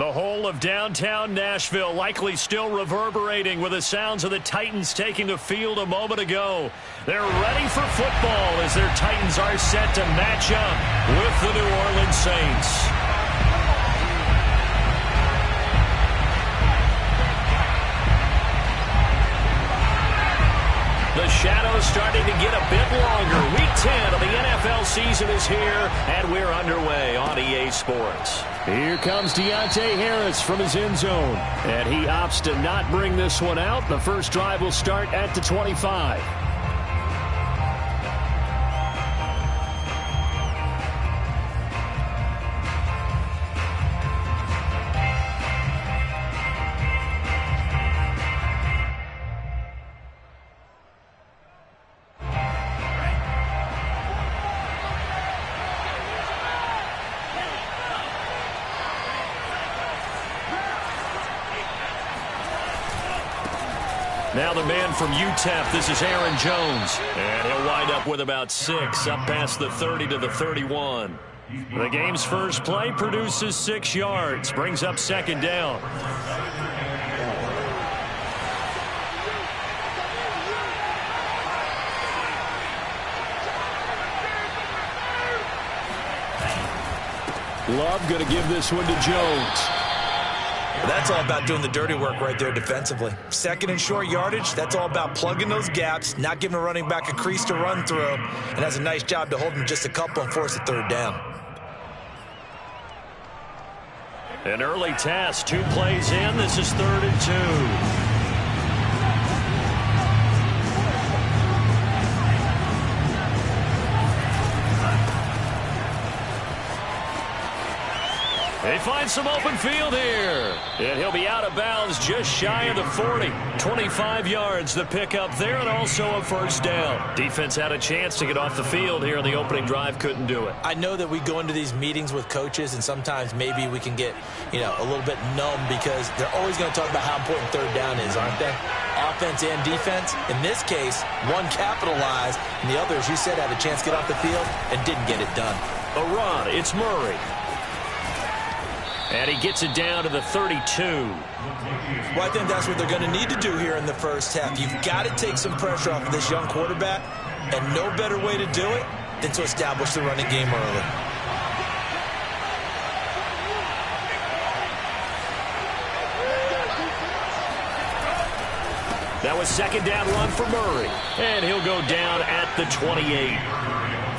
The whole of downtown Nashville likely still reverberating with the sounds of the Titans taking the field a moment ago. They're ready for football as their Titans are set to match up with the New Orleans Saints. The shadow's starting to get a bit longer. Week 10 of the NFL season is here, and we're underway on EA Sports. Here comes Deontay Harris from his end zone, and he opts to not bring this one out. The first drive will start at the 25. Now the man from UTEP, this is Aaron Jones. And he'll wind up with about 6, up past the 30 to the 31. The game's first play produces 6 yards, brings up second down. Love going to give this one to Jones. That's all about doing the dirty work right there defensively. Second and short yardage, that's all about plugging those gaps, not giving a running back a crease to run through, and has a nice job to hold him just a couple and force a third down. An early task, 2 plays in. This is 3rd and 2. They find some open field here. And he'll be out of bounds just shy of the 40. 25 yards the pickup there, and also a first down. Defense had a chance to get off the field here in the opening drive, couldn't do it. I know that we go into these meetings with coaches, and sometimes maybe we can get, a little bit numb because they're always going to talk about how important third down is, aren't they? Offense and defense. In this case, one capitalized, and the other, as you said, had a chance to get off the field and didn't get it done. A run, it's Murray. And he gets it down to the 32. Well, I think that's what they're going to need to do here in the first half. You've got to take some pressure off of this young quarterback, and no better way to do it than to establish the running game early. That was second down run for Murray, and he'll go down at the 28.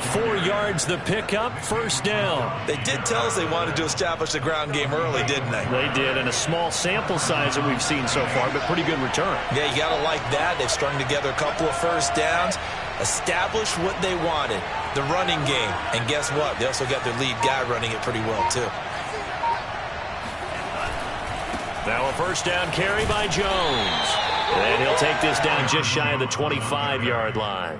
4 yards the pickup, first down. They did tell us they wanted to establish the ground game early, didn't they? They did, and a small sample size that we've seen so far, but pretty good return. Yeah, you got to like that. They've strung together a couple of first downs, established what they wanted, the running game. And guess what? They also got their lead guy running it pretty well, too. Now a first down carry by Jones. And he'll take this down just shy of the 25-yard line.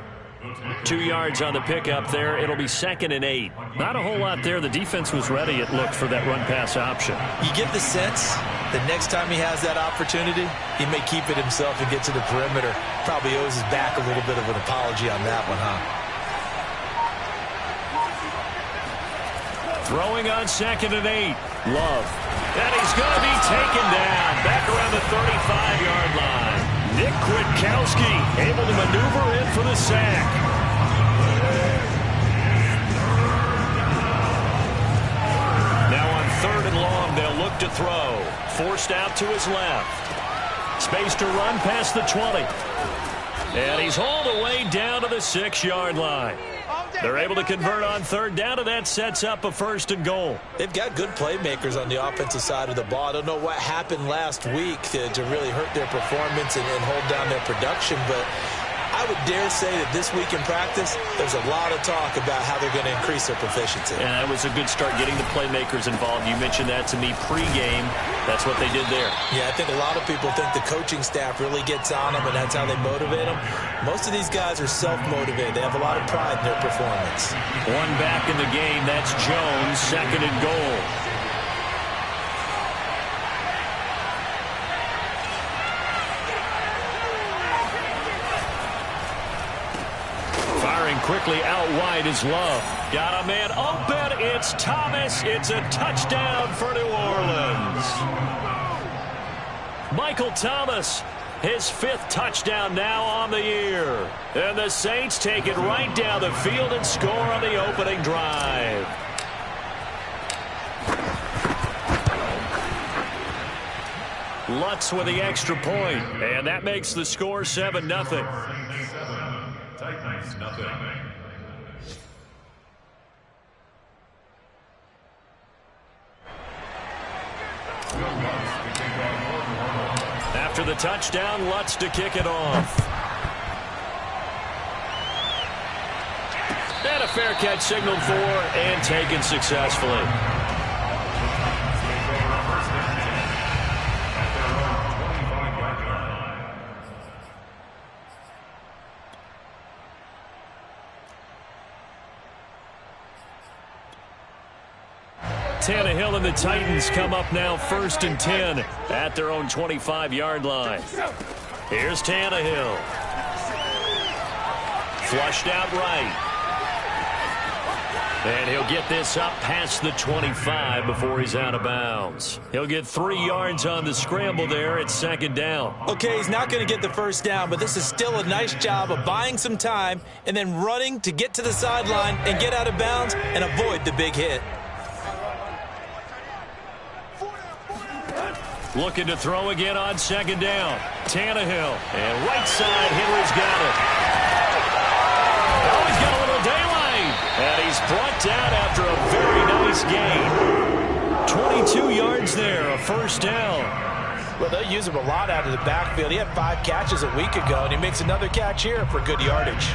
2 yards on the pickup there. It'll be 2nd and 8. Not a whole lot there. The defense was ready, it looked, for that run-pass option. You get the sense that next time he has that opportunity, he may keep it himself and get to the perimeter. Probably owes his back a little bit of an apology on that one, huh? Throwing on 2nd and 8. Love. And he's going to be taken down back around the 35-yard line. Nick Kwiatkowski able to maneuver in for the sack. Now on 3rd and long, they'll look to throw. Forced out to his left. Space to run past the 20. And he's hauled away down to the 6-yard line. They're able to convert on 3rd down, and that sets up a 1st and goal. They've got good playmakers on the offensive side of the ball. I don't know what happened last week to really hurt their performance and hold down their production, but I would dare say that this week in practice, there's a lot of talk about how they're going to increase their proficiency. And that was a good start, getting the playmakers involved. You mentioned that to me pregame. That's what they did there. Yeah, I think a lot of people think the coaching staff really gets on them, and that's how they motivate them. Most of these guys are self-motivated. They have a lot of pride in their performance. One back in the game. That's Jones, 2nd and goal. Quickly out wide is Love. Got a man open. It's Thomas. It's a touchdown for New Orleans. Michael Thomas, his 5th touchdown now on the year. And the Saints take it right down the field and score on the opening drive. Lutz with the extra point, and that makes the score 7-0. Titans, nothing. After the touchdown, Lutz to kick it off. And a fair catch signaled for and taken successfully. Tannehill and the Titans come up now 1st and 10 at their own 25-yard line. Here's Tannehill. Flushed out right. And he'll get this up past the 25 before he's out of bounds. He'll get 3 yards on the scramble there at 2nd down. Okay, he's not going to get the 1st down, but this is still a nice job of buying some time and then running to get to the sideline and get out of bounds and avoid the big hit. Looking to throw again on 2nd down. Tannehill. And right side, Henry's got it. Oh, he's got a little daylight. And he's brought down after a very nice gain. 22 yards there, a 1st down. Well, they'll use him a lot out of the backfield. He had 5 catches a week ago, and he makes another catch here for good yardage.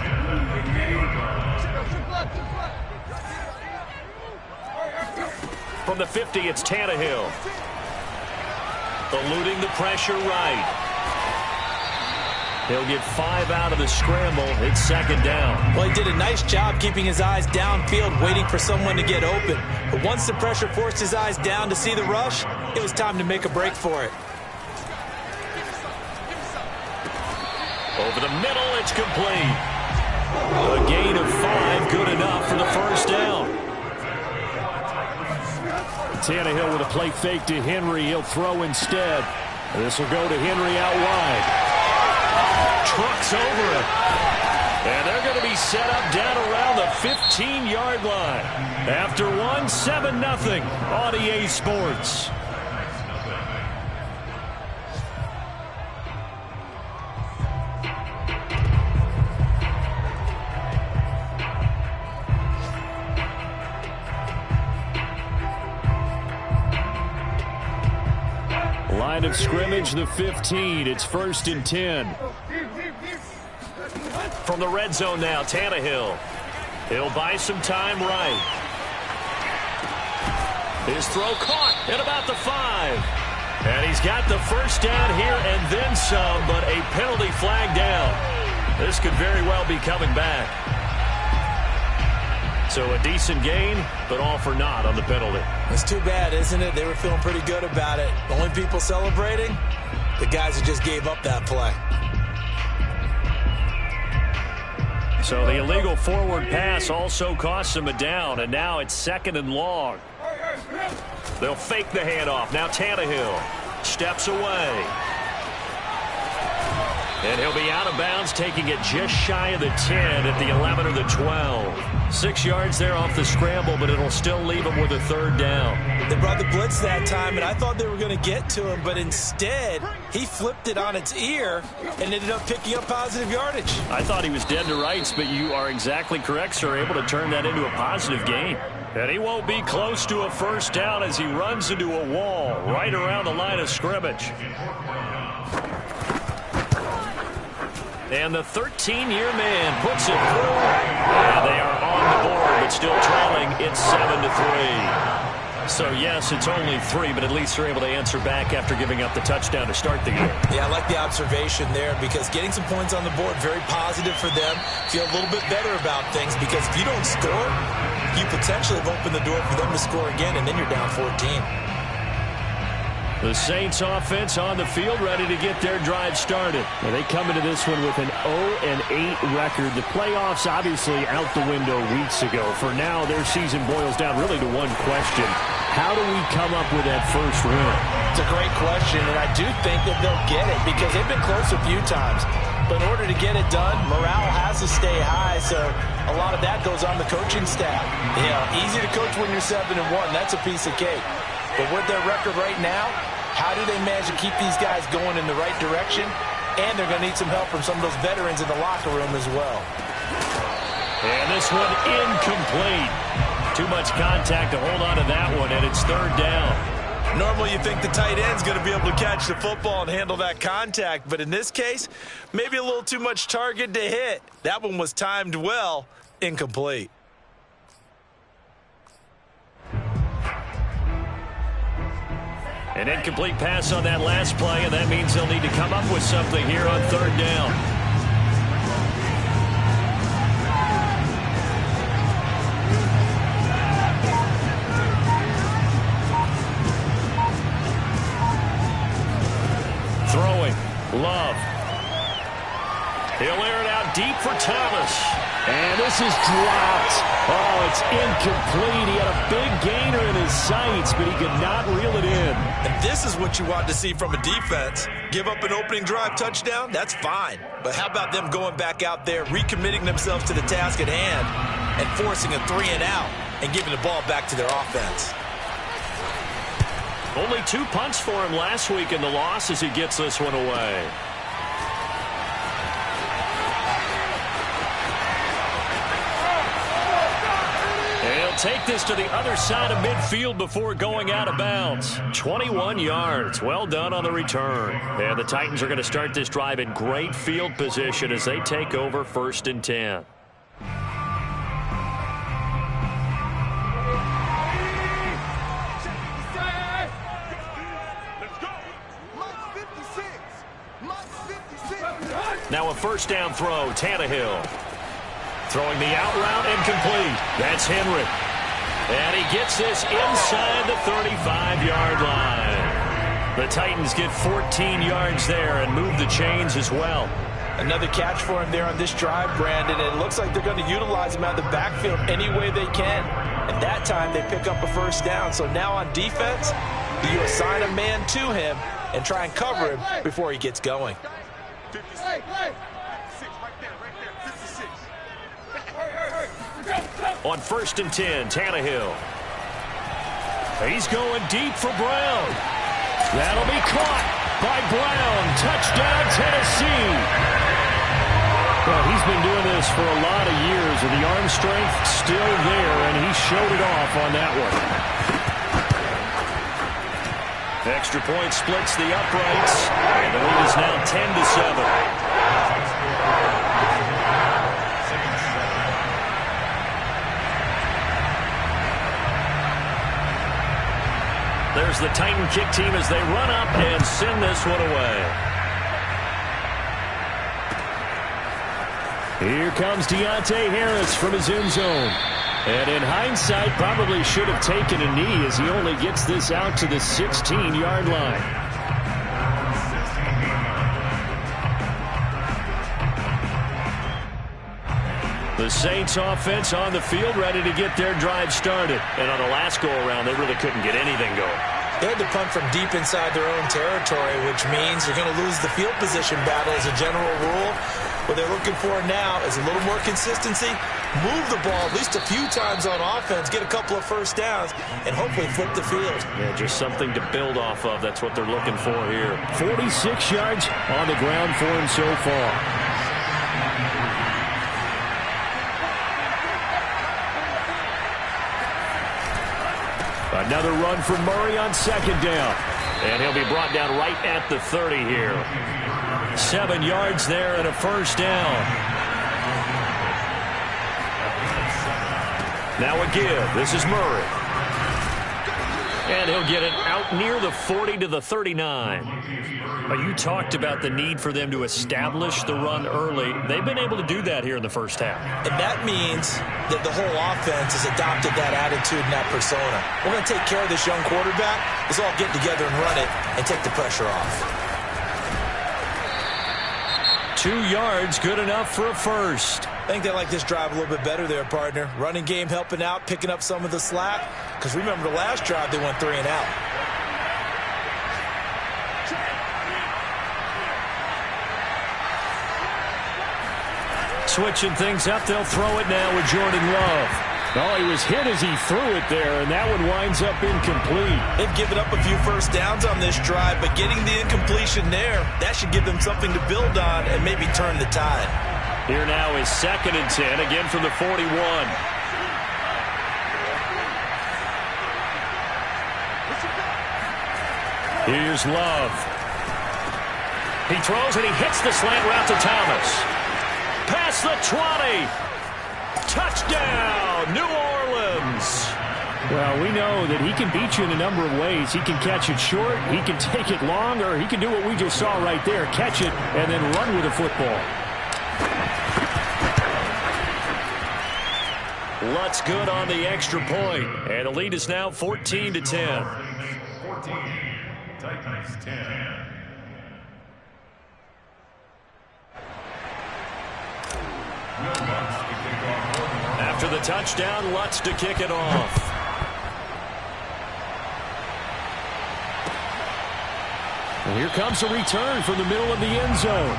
From the 50, it's Tannehill. Eluding the pressure right. He'll get 5 out of the scramble. It's 2nd down. Well, he did a nice job keeping his eyes downfield, waiting for someone to get open. But once the pressure forced his eyes down to see the rush, it was time to make a break for it. Over the middle, it's complete. A gain of 5, good enough for the 1st down. Tannehill with a play fake to Henry. He'll throw instead. This will go to Henry out wide. Trucks over it. And they're going to be set up down around the 15-yard line. After 7-0 on EA Sports. Line of scrimmage, the 15. It's 1st and 10. From the red zone now, Tannehill. He'll buy some time right. His throw caught at about the 5. And he's got the 1st down here and then some, but a penalty flag down. This could very well be coming back. So a decent gain, but all for naught on the penalty. It's too bad, isn't it? They were feeling pretty good about it. The only people celebrating, the guys who just gave up that play. So the illegal forward pass also costs him a down, and now it's 2nd and long. They'll fake the handoff. Now Tannehill steps away. And he'll be out of bounds, taking it just shy of the 10 at the 11 or the 12. 6 yards there off the scramble, but it'll still leave him with a 3rd down. They brought the blitz that time, and I thought they were going to get to him, but instead, he flipped it on its ear and ended up picking up positive yardage. I thought he was dead to rights, but you are exactly correct, sir, able to turn that into a positive gain. And he won't be close to a 1st down as he runs into a wall right around the line of scrimmage. And the 13-year man puts it through. And they are on the board, but still trailing. It's 7-3. So, yes, it's only 3, but at least they're able to answer back after giving up the touchdown to start the game. Yeah, I like the observation there because getting some points on the board, very positive for them. Feel a little bit better about things because if you don't score, you potentially have opened the door for them to score again, and then you're down 14. The Saints offense on the field ready to get their drive started. Well, they come into this one with an 0-8 record. The playoffs obviously out the window weeks ago. For now, their season boils down really to one question. How do we come up with that first win? It's a great question, and I do think that they'll get it because they've been close a few times. But in order to get it done, morale has to stay high, so a lot of that goes on the coaching staff. You know, easy to coach when you're 7-1. That's a piece of cake. But with their record right now, how do they manage to keep these guys going in the right direction? And they're going to need some help from some of those veterans in the locker room as well. And this one incomplete. Too much contact to hold on to that one, and it's 3rd down. Normally you think the tight end's going to be able to catch the football and handle that contact, but in this case, maybe a little too much target to hit. That one was timed well, incomplete. An incomplete pass on that last play, and that means they'll need to come up with something here on 3rd down. Throwing, Love. He'll air it out deep for Thomas. And this is dropped. Oh, it's incomplete. He had a big gainer in his sights, but he could not reel it in. And this is what you want to see from a defense. Give up an opening drive touchdown, that's fine. But how about them going back out there, recommitting themselves to the task at hand, and forcing a 3-and-out and giving the ball back to their offense. Only 2 punts for him last week in the loss as he gets this one away. He'll take this to the other side of midfield before going out of bounds. 21 yards. Well done on the return. And the Titans are going to start this drive in great field position as they take over 1st and 10. Now a 1st down throw, Tannehill. Throwing the out route incomplete. That's Henry. And he gets this inside the 35-yard line. The Titans get 14 yards there and move the chains as well. Another catch for him there on this drive, Brandon. And it looks like they're going to utilize him out of the backfield any way they can. And that time they pick up a 1st down. So now on defense, you assign a man to him and try and cover him before he gets going. On 1st and 10, Tannehill. He's going deep for Brown. That'll be caught by Brown. Touchdown, Tennessee. Well, he's been doing this for a lot of years, and the arm strength still there, and he showed it off on that one. Extra point splits the uprights, and the lead is now 10-7. There's the Titan kick team as they run up and send this one away. Here comes Deontay Harris from his end zone. And in hindsight, probably should have taken a knee as he only gets this out to the 16-yard line. The Saints offense on the field ready to get their drive started. And on the last go-around, they really couldn't get anything going. They had to punt from deep inside their own territory, which means they're going to lose the field position battle as a general rule. What they're looking for now is a little more consistency, move the ball at least a few times on offense, get a couple of 1st downs, and hopefully flip the field. Yeah, just something to build off of. That's what they're looking for here. 46 yards on the ground for him so far. Another run for Murray on 2nd down. And he'll be brought down right at the 30 here. 7 yards there and a 1st down. Now a give. This is Murray. And he'll get it out near the 40 to the 39. You talked about the need for them to establish the run early. They've been able to do that here in the 1st half. And that means that the whole offense has adopted that attitude and that persona. We're going to take care of this young quarterback. Let's all get together and run it and take the pressure off. 2 yards, good enough for a 1st. I think they like this drive a little bit better there, partner. Running game helping out, picking up some of the slack. Because remember the last drive, they went 3-and-out. switching things up. They'll throw it now with Jordan Love. Oh, he was hit as he threw it there, and that one winds up incomplete. They've given up a few first downs on this drive, but getting the incompletion there, that should give them something to build on and maybe turn the tide. Here now is 2nd and 10, again from the 41. Here's Love. He throws and he hits the slant route to Thomas. Past the 20. Touchdown, New Orleans. Well, we know that he can beat you in a number of ways. He can catch it short, he can take it long, or he can do what we just saw right there, catch it and then run with the football. Lutz good on the extra point, and the lead is now 14-10. 14, Titans 10. After the touchdown, Lutz to kick it off. And here comes a return from the middle of the end zone.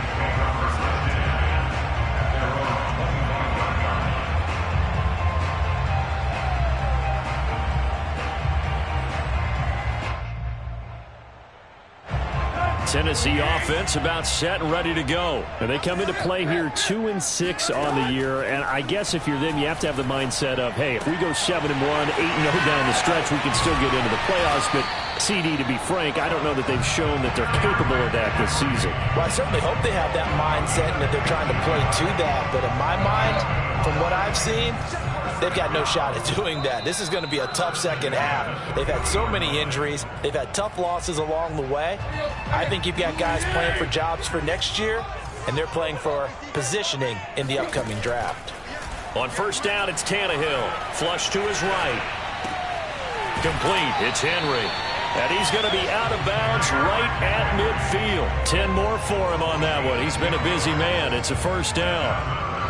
Tennessee offense about set and ready to go. And they come into play here 2-6 on the year. And I guess if you're them, you have to have the mindset of, hey, if we go 7-1, 8-0 down the stretch, we can still get into the playoffs. But CD, to be frank, I don't know that they've shown that they're capable of that this season. Well, I certainly hope they have that mindset and that they're trying to play to that. But in my mind, from what I've seen, they've got no shot at doing that. This is going to be a tough second half. They've had so many injuries. They've had tough losses along the way. I think you've got guys playing for jobs for next year, and they're playing for positioning in the upcoming draft. On first down, it's Tannehill. Flush to his right. Complete. It's Henry. And he's going to be out of bounds right at midfield. 10 more for him on that one. He's been a busy man. It's a first down.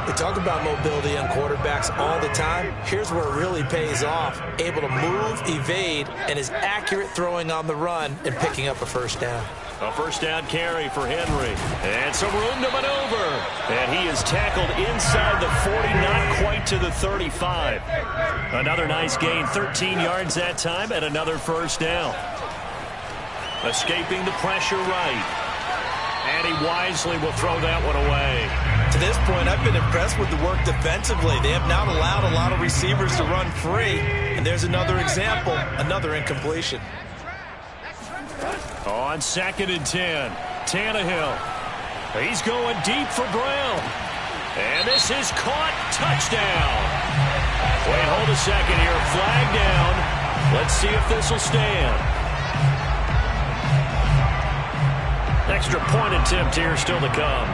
We talk about mobility on quarterbacks all the time. Here's where it really pays off. Able to move, evade, and is accurate throwing on the run and picking up a first down. A first down carry for Henry. And some room to maneuver. And he is tackled inside the 40, not quite to the 35. Another nice gain, 13 yards that time, and another first down. Escaping the pressure right. And he wisely will throw that one away. To this point, I've been impressed with the work defensively. They have not allowed a lot of receivers to run free. And there's another example, another incompletion. On 2nd and 10, Tannehill. He's going deep for Brown. And this is caught. Touchdown. Wait, hold a second here. Flag down. Let's see if this will stand. Extra point attempt here still to come.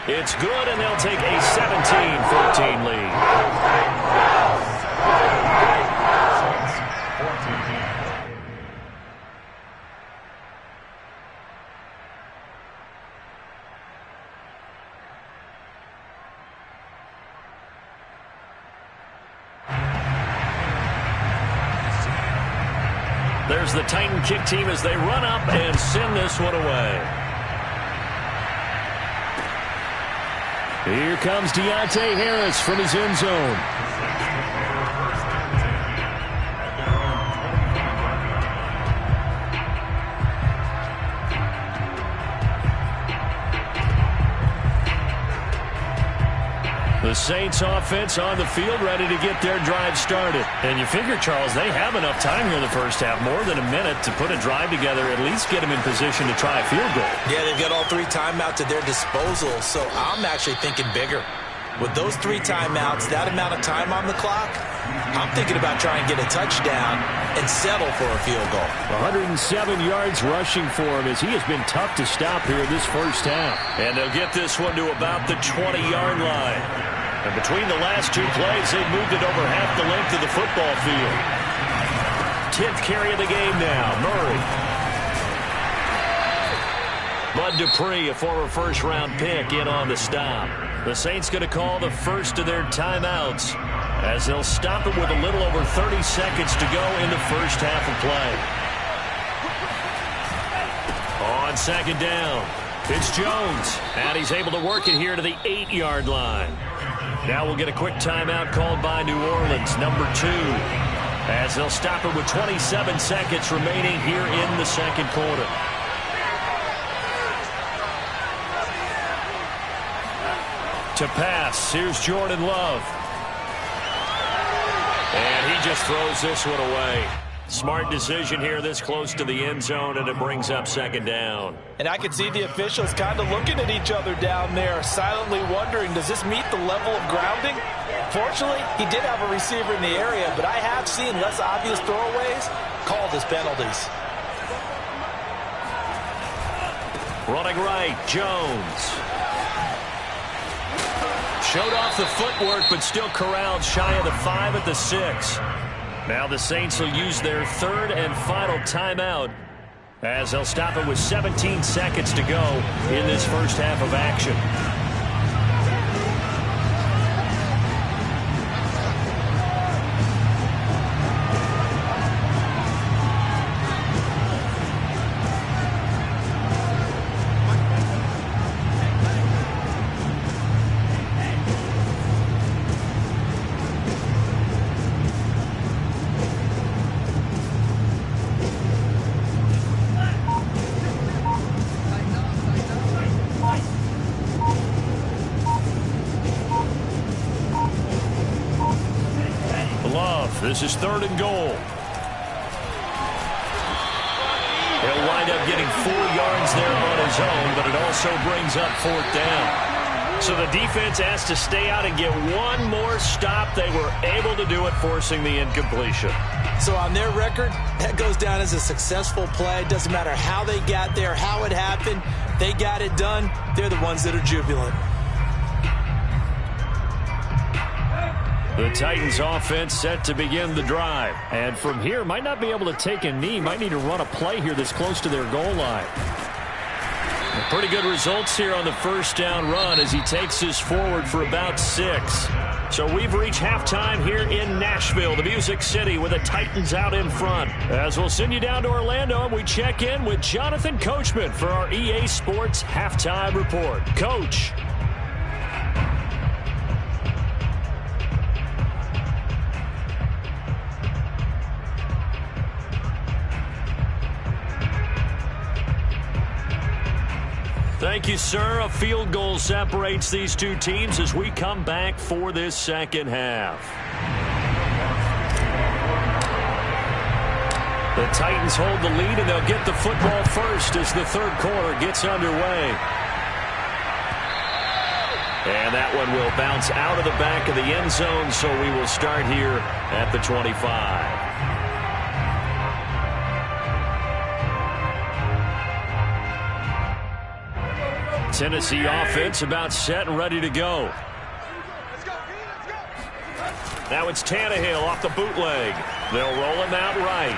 It's good, and they'll take a 17-14 lead. There's the Titan kick team as they run up and send this one away. Here comes Deontay Harris from his end zone. The Saints offense on the field ready to get their drive started. And you figure, Charles, they have enough time here in the first half, more than a minute to put a drive together, at least get them in position to try a field goal. Yeah, they've got all 3 timeouts at their disposal, so I'm actually thinking bigger. With those 3 timeouts, that amount of time on the clock, I'm thinking about trying to get a touchdown and settle for a field goal. 107 yards rushing for him as he has been tough to stop here this first half. And they'll get this one to about the 20-yard line. And between the last 2 plays, they've moved it over half the length of the football field. 10th carry of the game now, Murray. Bud Dupree, a former first-round pick, in on the stop. The Saints going to call the first of their timeouts as they'll stop it with a little over 30 seconds to go in the first half of play. On on second down. It's Jones, and he's able to work it here to the 8-yard line. Now we'll get a quick timeout called by New Orleans, number 2, as they'll stop it with 27 seconds remaining here in the second quarter. To pass, here's Jordan Love. And he just throws this one away. Smart decision here this close to the end zone, and it brings up second down. And I can see the officials kind of looking at each other down there, silently wondering, does this meet the level of grounding? Fortunately, he did have a receiver in the area, but I have seen less obvious throwaways called as penalties. Running right, Jones. Showed off the footwork, but still corralled shy of the 5 at the 6. Now the Saints will use their third and final timeout as they'll stop it with 17 seconds to go in this first half of action. This is third and goal. He'll wind up getting 4 yards there on his own, but it also brings up 4th down. So the defense asked to stay out and get one more stop. They were able to do it, forcing the incompletion. So on their record, that goes down as a successful play. It doesn't matter how they got there, how it happened. They got it done. They're the ones that are jubilant. The Titans offense set to begin the drive. And from here, might not be able to take a knee. Might need to run a play here this close to their goal line. Pretty good results here on the first down run as he takes this forward for about 6. So we've reached halftime here in Nashville, the Music City, with the Titans out in front. As we'll send you down to Orlando, and we check in with Jonathan Coachman for our EA Sports Halftime Report. Coach. Thank you, sir. A field goal separates these two teams as we come back for this second half. The Titans hold the lead, and they'll get the football first as the third quarter gets underway. And that one will bounce out of the back of the end zone, so we will start here at the 25. Tennessee offense about set and ready to go. Now it's Tannehill off the bootleg. They'll roll him out right.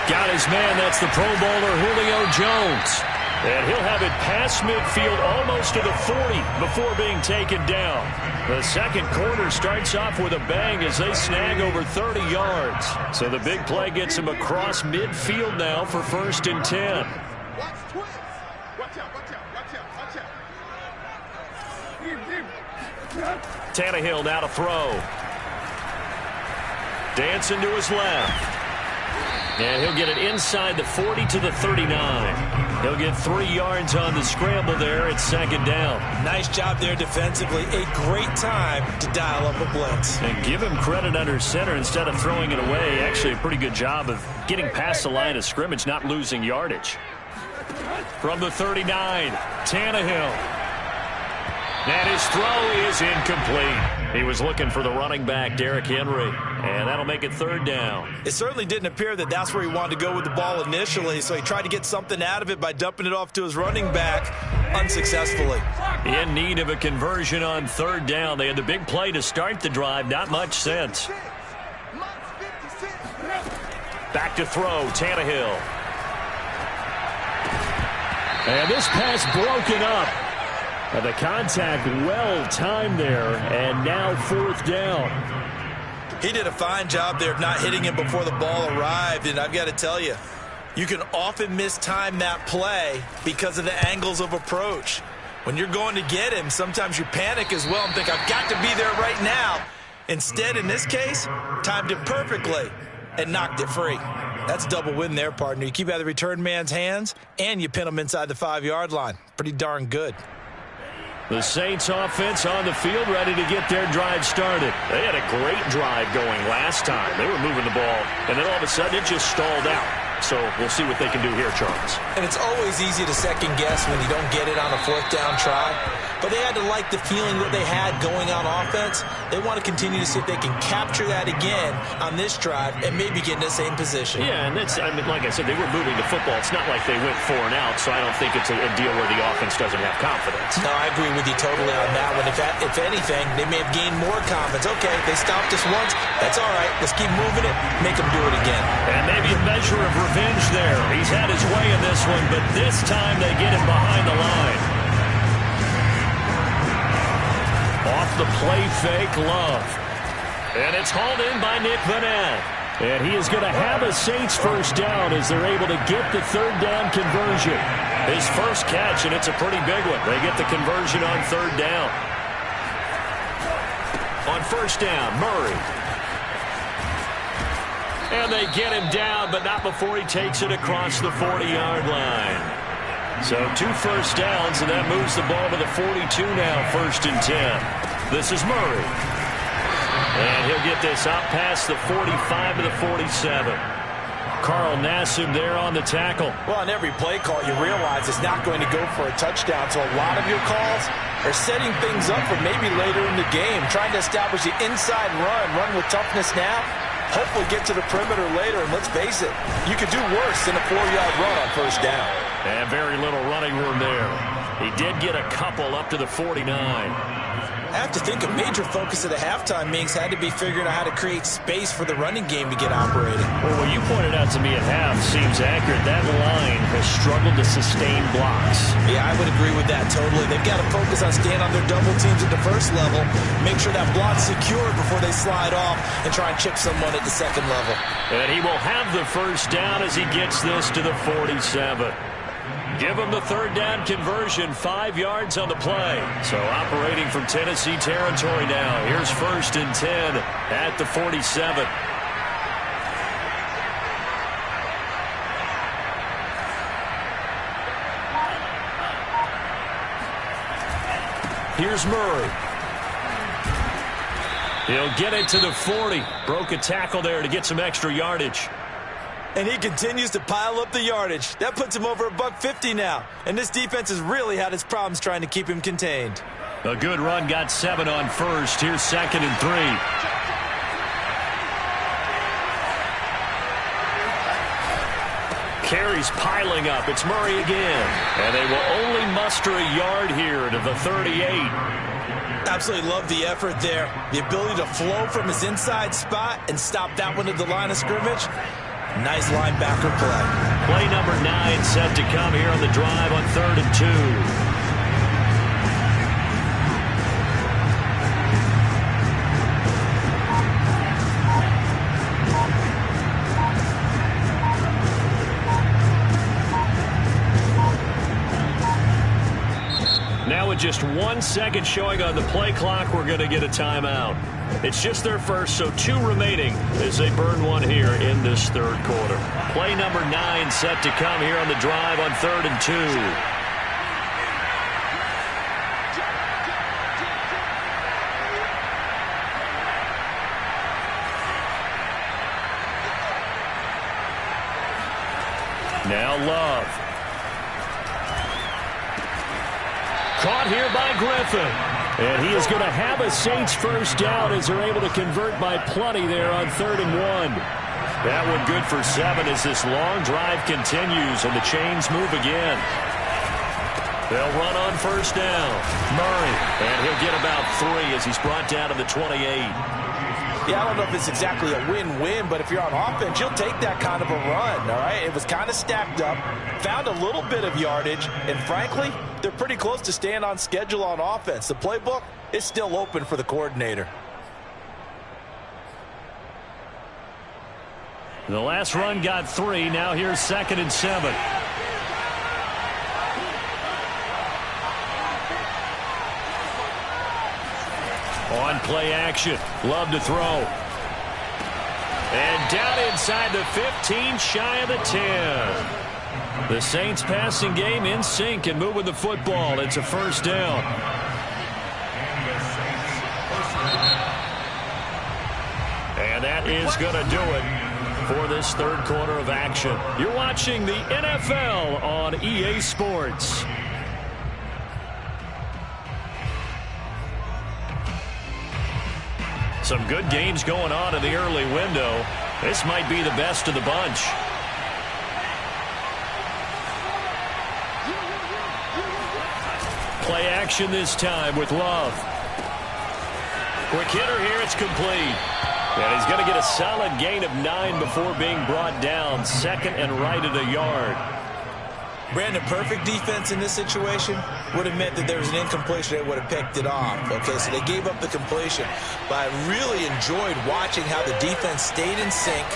Got his man. That's the Pro Bowler Julio Jones. And he'll have it past midfield almost to the 40 before being taken down. The second quarter starts off with a bang as they snag over 30 yards. So the big play gets him across midfield now for 1st and 10. Tannehill now to throw. Dancing to his left. And he'll get it inside the 40 to the 39. He'll get 3 yards on the scramble there. It's second down. Nice job there defensively. A great time to dial up a blitz. And give him credit under center instead of throwing it away. Actually, a pretty good job of getting past the line of scrimmage, not losing yardage. From the 39, Tannehill. And his throw is incomplete. He was looking for the running back, Derrick Henry, and that'll make it third down. It certainly didn't appear that that's where he wanted to go with the ball initially, so he tried to get something out of it by dumping it off to his running back unsuccessfully. In need of a conversion on third down. They had the big play to start the drive. Not much sense. Back to throw, Tannehill. And this pass broken up. And the contact well-timed there, and now 4th down. He did a fine job there of not hitting him before the ball arrived, and I've got to tell you, You can often mistime that play because of the angles of approach. When you're going to get him, sometimes you panic as well and think, I've got to be there right now. Instead, in this case, timed it perfectly and knocked it free. That's a double win there, partner. You keep out of the return man's hands, and you pin him inside the 5-yard line. Pretty darn good. The Saints offense on the field, ready to get their drive started. They had a great drive going last time. They were moving the ball, and then all of a sudden it just stalled out. So we'll see what they can do here, Charles. And it's always easy to second guess when you don't get it on a 4th down try. But they had to like the feeling that they had going on offense. They want to continue to see if they can capture that again on this drive and maybe get in the same position. Yeah, and that's, I mean, like I said, they were moving the football. It's not like they went 4 and out, so I don't think it's a deal where the offense doesn't have confidence. No, I agree with you totally on that one. If anything, they may have gained more confidence. Okay, they stopped us once. That's all right. Let's keep moving it. Make them do it again. And maybe a measure of revenge there. He's had his way in this one, but this time they get him behind the line. Off the play fake, Love. And it's hauled in by Nick Vanette. And he is going to have a Saints first down as they're able to get the 3rd down conversion. His first catch, and it's a pretty big one. They get the conversion on 3rd down. On 1st down, Murray. And they get him down, but not before he takes it across the 40-yard line. So 2 first downs, and that moves the ball to the 42 now, 1st and 10. This is Murray. And he'll get this out past the 45 to the 47. Carl Nassib there on the tackle. Well, on every play call, you realize it's not going to go for a touchdown, so a lot of your calls are setting things up for maybe later in the game, trying to establish the inside run with toughness now. Hopefully get to the perimeter later, and let's face it, you could do worse than a 4-yard run on 1st down. And very little running room there. He did get a couple up to the 49. I have to think a major focus of the halftime meetings had to be figuring out how to create space for the running game to get operating. Well, what you pointed out to me at half seems accurate. That line has struggled to sustain blocks. Yeah, I would agree with that totally. They've got to focus on staying on their double teams at the 1st level, make sure that block's secure before they slide off and try and chip someone at the 2nd level. And he will have the first down as he gets this to the 47. Give him the 3rd down conversion, 5 yards on the play. So operating from Tennessee territory now. Here's 1st and 10 at the 47. Here's Murray. He'll get it to the 40. Broke a tackle there to get some extra yardage. And he continues to pile up the yardage. That puts him over $150 now. And this defense has really had its problems trying to keep him contained. A good run, got 7 on 1st. Here's 2nd and 3. Carries piling up. It's Murray again. And they will only muster a yard here to the 38. Absolutely love the effort there. The ability to flow from his inside spot and stop that one at the line of scrimmage. Nice linebacker play. Play number 9 set to come here on the drive on 3rd and 2. Now with just 1 second showing on the play clock, we're going to get a timeout. It's just their first, so 2 remaining as they burn one here in this 3rd quarter. Play number 9 set to come here on the drive on 3rd and 2. Now Love. Caught here by Griffin. And he is going to have a Saints first down as they're able to convert by plenty there on 3rd and 1. That one good for 7 as this long drive continues and the chains move again. They'll run on 1st down. Murray. And he'll get about 3 as he's brought down to the 28. Yeah, I don't know if it's exactly a win-win, but if you're on offense, you'll take that kind of a run, all right? It was kind of stacked up, found a little bit of yardage, and frankly, they're pretty close to staying on schedule on offense. The playbook is still open for the coordinator. The last run got 3. Now here's 2nd and 7. On play action. Love to throw. And down inside the 15, shy of the 10. The Saints passing game in sync and moving the football. It's a first down. And that is going to do it for this third quarter of action. You're watching the NFL on EA Sports. Some good games going on in the early window. This might be the best of the bunch. Play action this time with Love. Quick hitter here, it's complete. And he's going to get a solid gain of 9 before being brought down. 2nd and right at a yard. Brandon, perfect defense in this situation would have meant that there was an incompletion. They would have picked it off. Okay, so they gave up the completion. But I really enjoyed watching how the defense stayed in sync,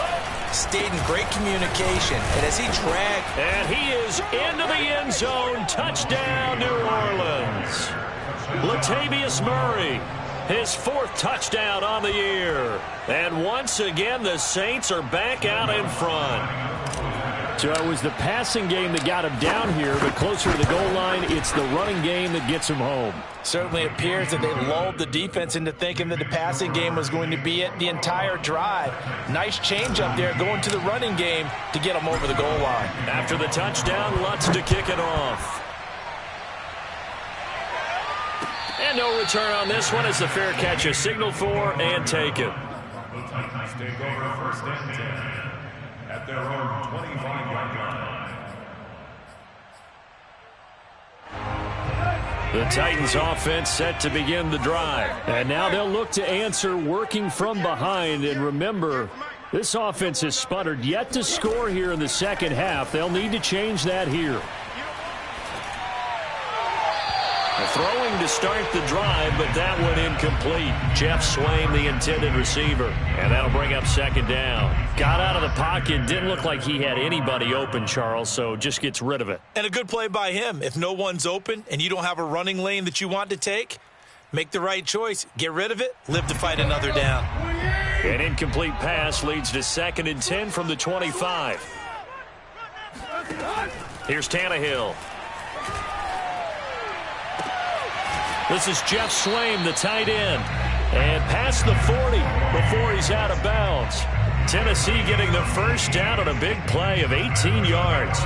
stayed in great communication. And as he dragged... And he is into the end zone. Touchdown, New Orleans. Latavius Murray, his 4th touchdown on the year. And once again, the Saints are back out in front. So it was the passing game that got him down here, but closer to the goal line, it's the running game that gets him home. Certainly appears that they lulled the defense into thinking that the passing game was going to be it the entire drive. Nice change up there going to the running game to get them over the goal line. After the touchdown, Lutz to kick it off. And no return on this one as the fair catch is signaled for and taken. The Titans take over 1st and 10 at their own 25-yard line. The Titans offense set to begin the drive. And now they'll look to answer working from behind. And remember, this offense has sputtered yet to score here in the second half. They'll need to change that here. Throwing to start the drive, but that one incomplete. Jeff Swain, the intended receiver. And that'll bring up 2nd down. Got out of the pocket. Didn't look like he had anybody open, Charles, so just gets rid of it. And a good play by him. If no one's open and you don't have a running lane that you want to take, make the right choice. Get rid of it. Live to fight another down. An incomplete pass leads to 2nd and 10 from the 25. Here's Tannehill. This is Jeff Swain, the tight end. And past the 40 before he's out of bounds. Tennessee getting the first down on a big play of 18 yards.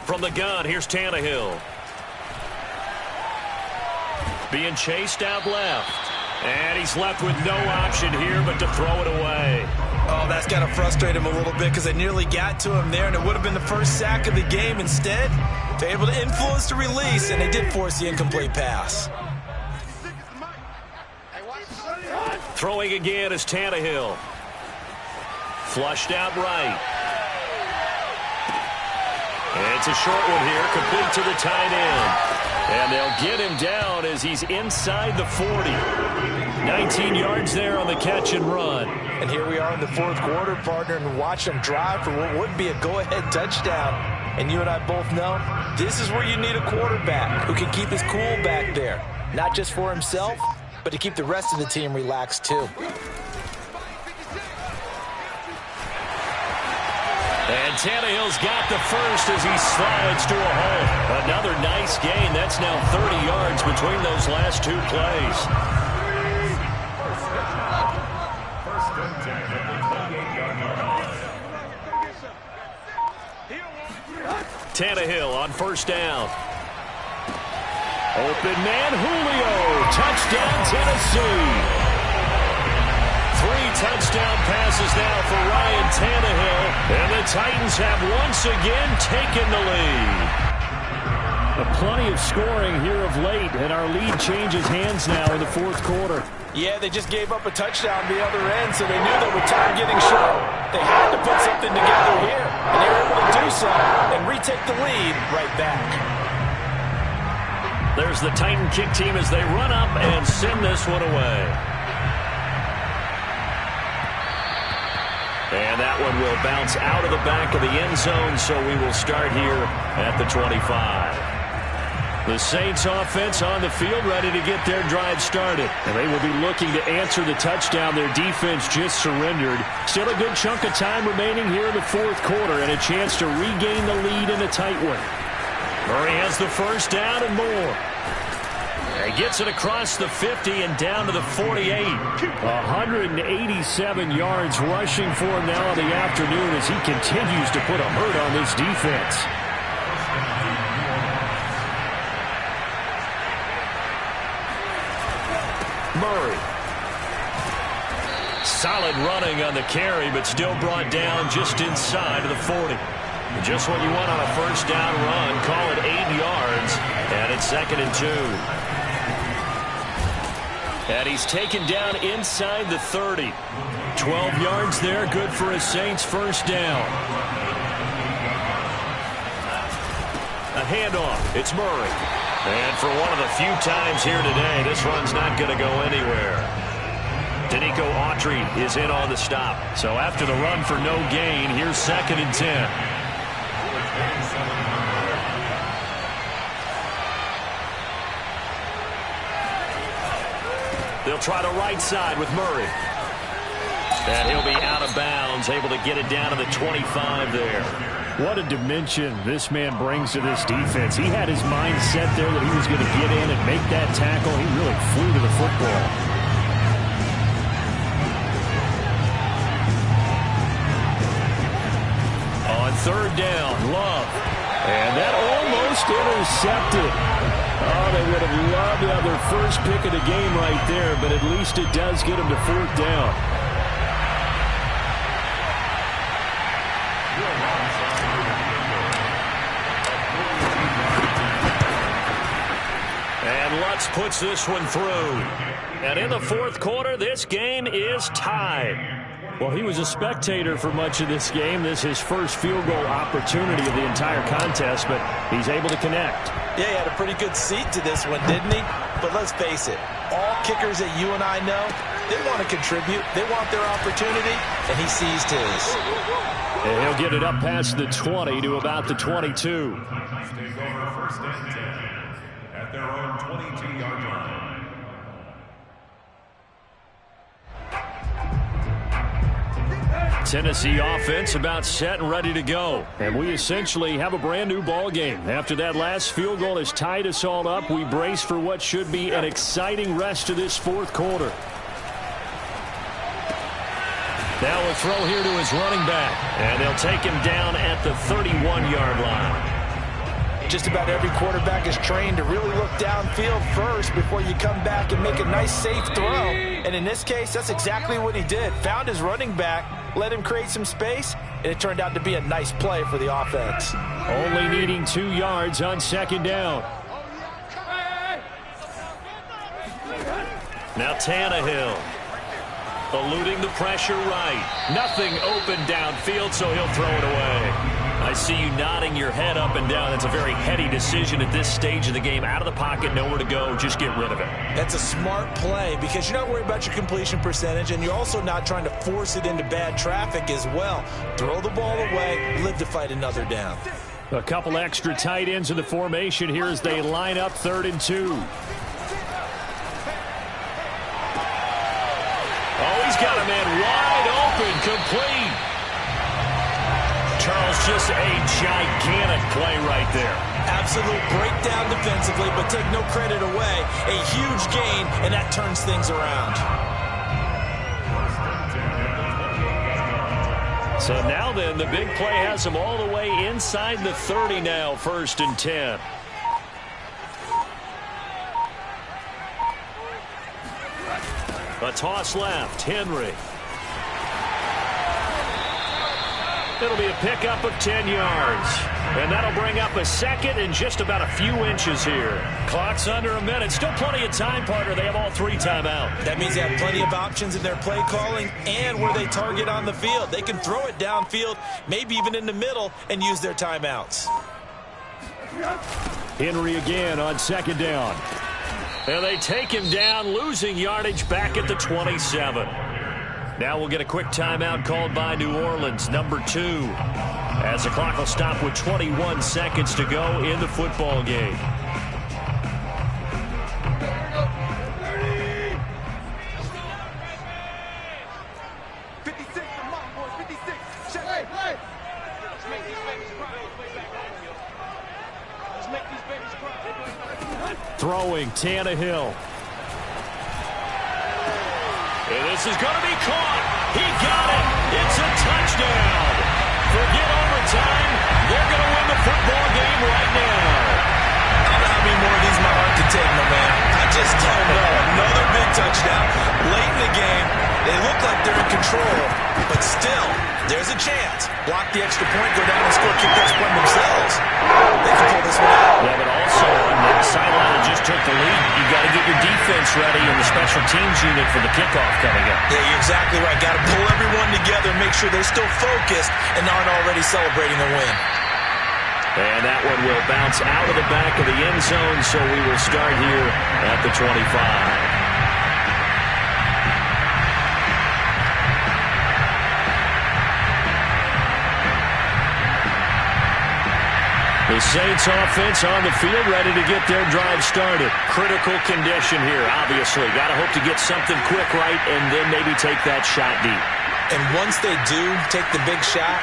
From the gun, here's Tannehill. Being chased out left. And he's left with no option here but to throw it away. Oh, that's got to frustrate him a little bit because they nearly got to him there, and it would have been the first sack of the game. Instead, they're able to influence the release, and they did force the incomplete pass. Throwing again is Tannehill. Flushed out right. And it's a short one here, complete to the tight end. And they'll get him down as he's inside the 40. 19 yards there on the catch and run. And here we are in the 4th quarter, partner, and watch them drive for what would be a go-ahead touchdown. And you and I both know this is where you need a quarterback who can keep his cool back there. Not just for himself, but to keep the rest of the team relaxed too. And Tannehill's got the first as he slides to a hole. Another nice gain. That's now 30 yards between those last 2 plays. Tannehill on first down. Open man, Julio. Touchdown, Tennessee. 3 touchdown passes now for Ryan Tannehill. And the Titans have once again taken the lead. Plenty of scoring here of late, and our lead changes hands now in the 4th quarter. Yeah, they just gave up a touchdown the other end, so they knew that with time getting short, they had to put something together here. And they were able to do so and retake the lead right back. There's the Titan kick team as they run up and send this one away. And that one will bounce out of the back of the end zone, so we will start here at the 25. The Saints offense on the field, ready to get their drive started. And they will be looking to answer the touchdown their defense just surrendered. Still a good chunk of time remaining here in the fourth quarter and a chance to regain the lead in a tight one. Murray has the first down and more. He gets it across the 50 and down to the 48. 187 yards rushing for him now in the afternoon as he continues to put a hurt on this defense. Murray. Solid running on the carry, but still brought down just inside of the 40. Just what you want on a first down run. Call it 8 yards, and it's 2nd and 2. And he's taken down inside the 30. 12 yards there, good for a Saints first down. A handoff. It's Murray. And for one of the few times here today, this run's not going to go anywhere. Danico Autry is in on the stop. So after the run for no gain, here's 2nd and 10. They'll try the right side with Murray. And he'll be out of bounds, able to get it down to the 25 there. What a dimension this man brings to this defense. He had his mind set there that he was going to get in and make that tackle. He really flew to the football. On 3rd down, Love. And that almost intercepted. Oh, they would have loved to have their first pick of the game right there, but at least it does get them to 4th down. And Lutz puts this one through. And in the 4th quarter, this game is tied. Well, he was a spectator for much of this game. This is his first field goal opportunity of the entire contest, but he's able to connect. Yeah, he had a pretty good seat to this one, didn't he? But let's face it, all kickers that you and I know, they want to contribute. They want their opportunity, and he seized his. And he'll get it up past the 20 to about the 22. Take over 1st and 10 at their own 22-yard line. Tennessee offense about set and ready to go. And we essentially have a brand new ball game. After that last field goal has tied us all up, we brace for what should be an exciting rest of this 4th quarter. Now a throw here to his running back. And they'll take him down at the 31-yard line. Just about every quarterback is trained to really look downfield first before you come back and make a nice, safe throw. And in this case, that's exactly what he did. Found his running back, let him create some space, and it turned out to be a nice play for the offense. Only needing 2 yards on 2nd down. Now Tannehill. Eluding the pressure right. Nothing open downfield, so he'll throw it away. I see you nodding your head up and down. That's a very heady decision at this stage of the game. Out of the pocket, nowhere to go. Just get rid of it. That's a smart play because you're not worried about your completion percentage, and you're also not trying to force it into bad traffic as well. Throw the ball away, live to fight another down. A couple extra tight ends in the formation here as they line up 3rd and 2. Oh, he's got a man wide open, complete. Charles, just a gigantic play right there. Absolute breakdown defensively, but take no credit away. A huge gain, and that turns things around. So now then, the big play has him all the way inside the 30 now, 1st and 10. A toss left, Henry. It'll be a pickup of 10 yards. And that'll bring up a 2nd and just about a few inches here. Clock's under a minute. Still plenty of time, partner. They have all 3 timeout. That means they have plenty of options in their play calling and where they target on the field. They can throw it downfield, maybe even in the middle, and use their timeouts. Henry again on second down. And they take him down, losing yardage back at the 27. Now we'll get a quick timeout called by New Orleans, number 2, as the clock will stop with 21 seconds to go in the football game. Throwing, Tannehill. And this is going to be caught. He got it. It's a touchdown. Forget overtime. They're going to win the football game right now. I don't know how many more of these my heart can take, my man. I just don't know. Another big touchdown. Late in the game, they look like they're in control, but still, there's a chance. Block the extra point, go down and score, kick the extra point themselves. They can pull this one out. Yeah, but also on the sideline that just took the lead, you got to get your defense ready in the special teams unit for the kickoff coming up. Yeah, you're exactly right. Got to pull everyone together, make sure they're still focused and aren't already celebrating a win. And that one will bounce out of the back of the end zone, so we will start here at the 25. The Saints offense on the field, ready to get their drive started. Critical condition here, obviously. Got to hope to get something quick right and then maybe take that shot deep. And once they do take the big shot,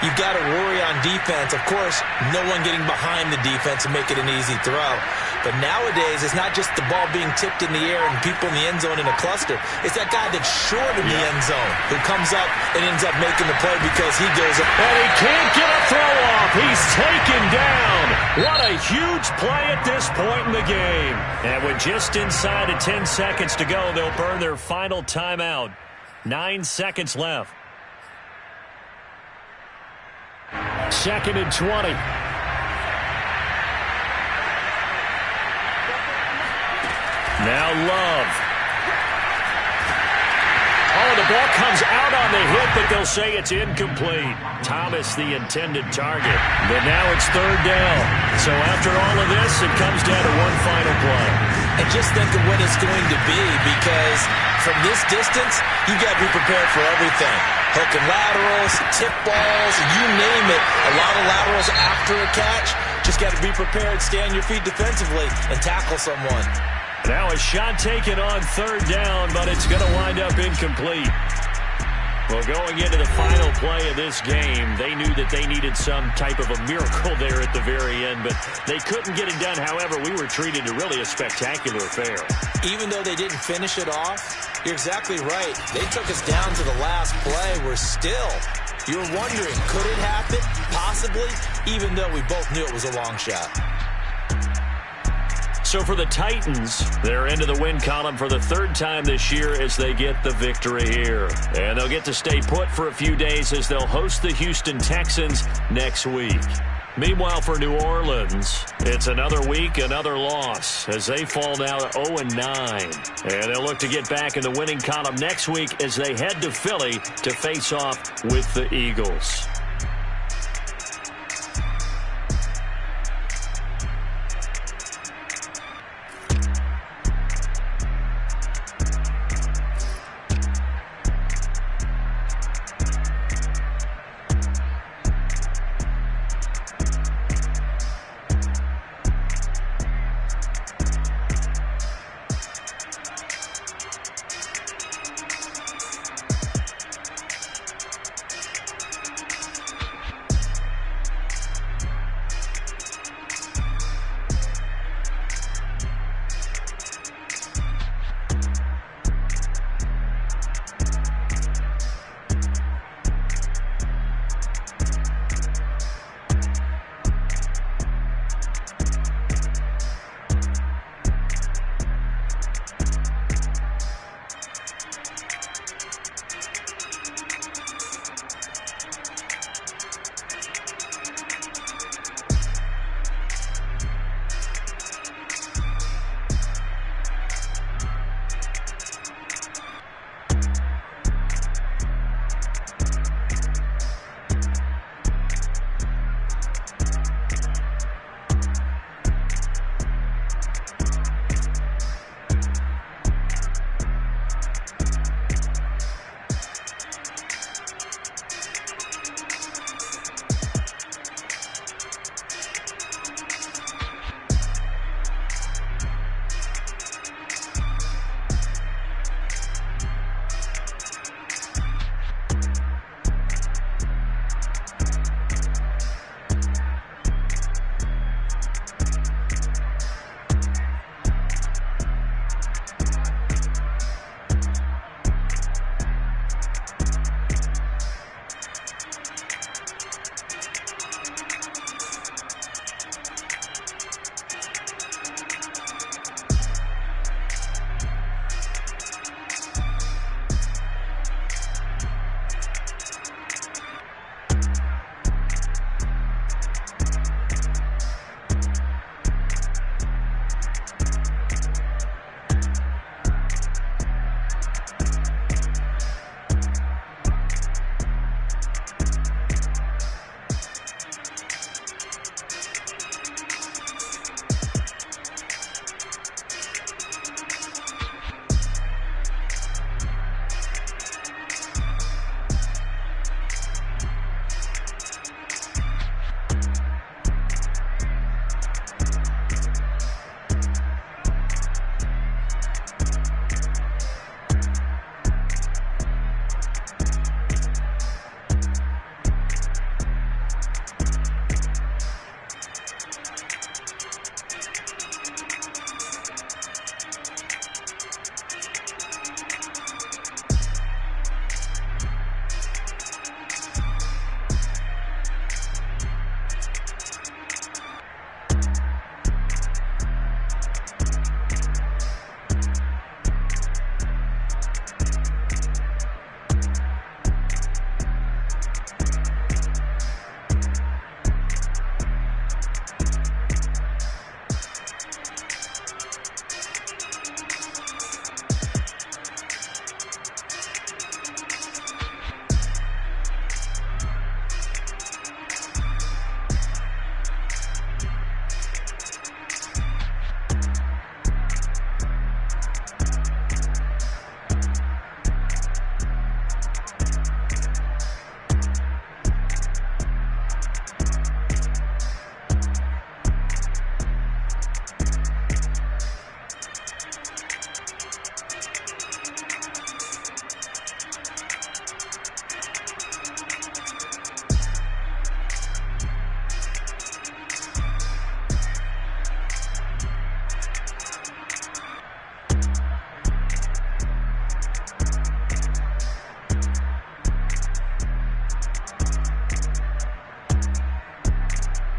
you've got to worry on defense. Of course, no one getting behind the defense and make it an easy throw. But nowadays, it's not just the ball being tipped in the air and people in the end zone in a cluster. It's that guy that's short in the end zone who comes up and ends up making the play because he goes up. And he can't get a throw off. He's taken down. What a huge play at this point in the game. And with just inside of 10 seconds to go, they'll burn their final timeout. 9 seconds left. 2nd and 20. Now Love. Oh, the ball comes out on the hit, but they'll say it's incomplete. Thomas, the intended target. But now it's 3rd down. So after all of this, it comes down to one final play. And just think of what it's going to be, because from this distance, you've got to be prepared for everything. Hook and laterals, tip balls, you name it. A lot of laterals after a catch. Just got to be prepared, stay on your feet defensively, and tackle someone. Now a shot taken on 3rd down, but it's going to wind up incomplete. Well, going into the final play of this game, they knew that they needed some type of a miracle there at the very end, but they couldn't get it done. However, we were treated to really a spectacular affair. Even though they didn't finish it off, you're exactly right. They took us down to the last play. You're wondering, could it happen? Possibly, even though we both knew it was a long shot. So for the Titans, they're into the win column for the 3rd time this year as they get the victory here. And they'll get to stay put for a few days as they'll host the Houston Texans next week. Meanwhile, for New Orleans, it's another week, another loss as they fall now to 0-9. And they'll look to get back in the winning column next week as they head to Philly to face off with the Eagles.